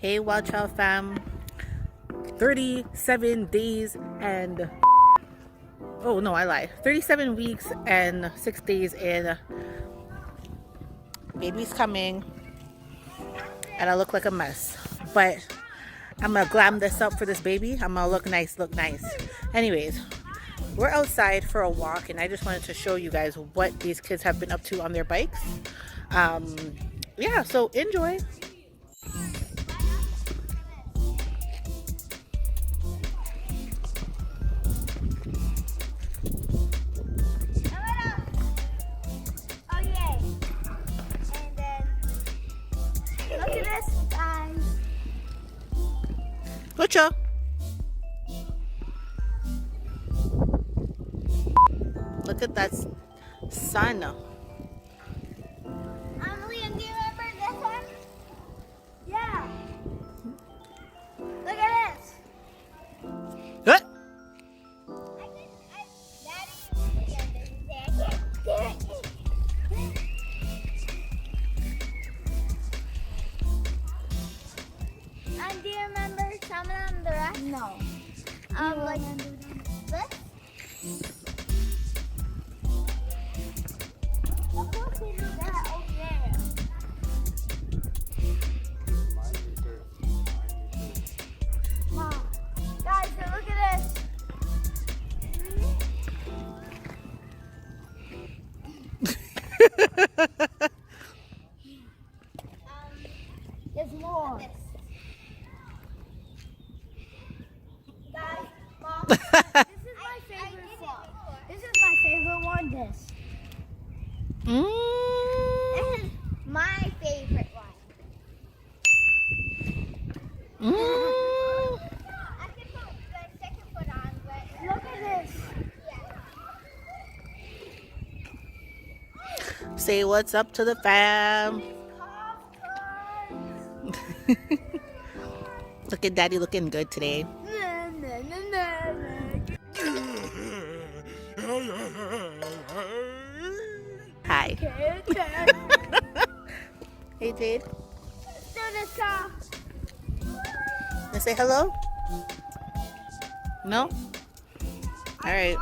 Hey Wild Child fam, 37 days and oh no, I lied, 37 weeks and 6 days in. Baby's coming and I look like a mess, but I'm gonna glam this up for this baby. I'm gonna look nice. Anyways, we're outside for a walk and I just wanted to show you guys what these kids have been up to on their bikes. Yeah, so enjoy. Lucha. Look at that sun. Liam, do you remember this one? Yeah. Look at this. What? And do you remember some of them, the rest? No. Like this? Of course we do that over there. Mom, guys, so look at this. There's more. Guys, Mom, this is my favorite one. This is my favorite one. This is my favorite one. I can put the second foot on, but look at this. Say what's up to the fam. Look at Daddy looking good today. Hi. Hey Jade. Wanna say hello? No? Alright.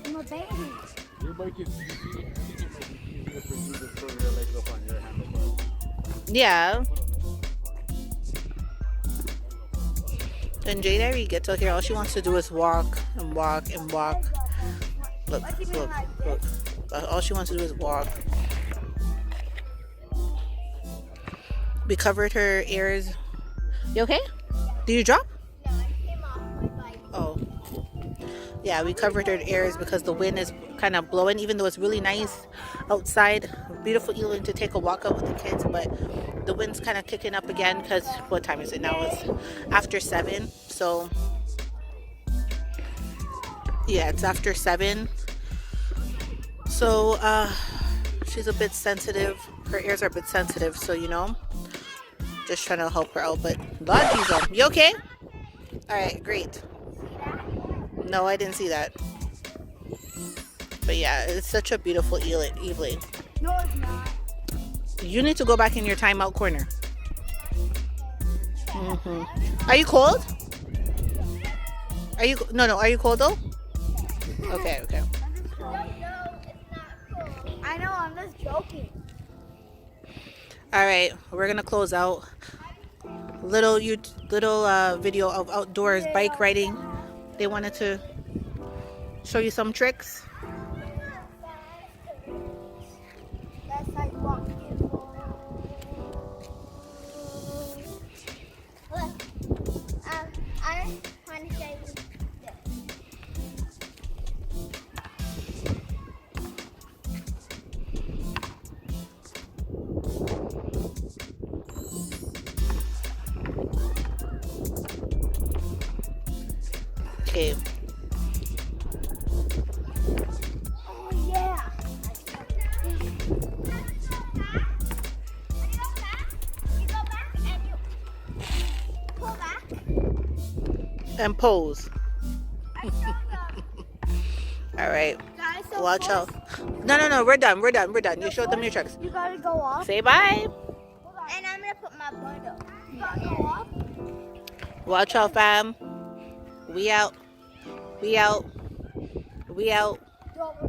I'm a baby. Your bike is easy. I think it might be easier for you to throw your legs up on your handlebars. Yeah. And Jade already get to here. All she wants to do is walk and walk and walk. Look. All she wants to do is walk. We covered her ears. You okay? Did you drop? No, I came off my bike. Oh. Yeah, we covered her ears because the wind is kind of blowing, even though it's really nice outside. Beautiful evening to take a walk out with the kids, but the wind's kind of kicking up again because what time is it now? It's after 7. So yeah, it's after 7. So she's a bit sensitive. Her ears are a bit sensitive, so you know, just trying to help her out. But Lord Jesus, you okay? All right, great. No, I didn't see that. But yeah, it's such a beautiful evening. No, it's not. You need to go back in your timeout corner. Are you cold? Are you Are you cold though? Okay. No, it's not cool. I know, I'm just joking. All right, we're gonna close out. Little video of outdoors bike riding. They wanted to show you some tricks. That's like walking. Look, I want to show you this. Okay. Oh yeah. And pose. I showed them. All right. Guys, so Watch out. No. We're done. You showed them your tricks. You gotta go up. Say bye. And I'm gonna put my butt up. You gotta go up. Watch out, fam. We out. We out. We out. Don't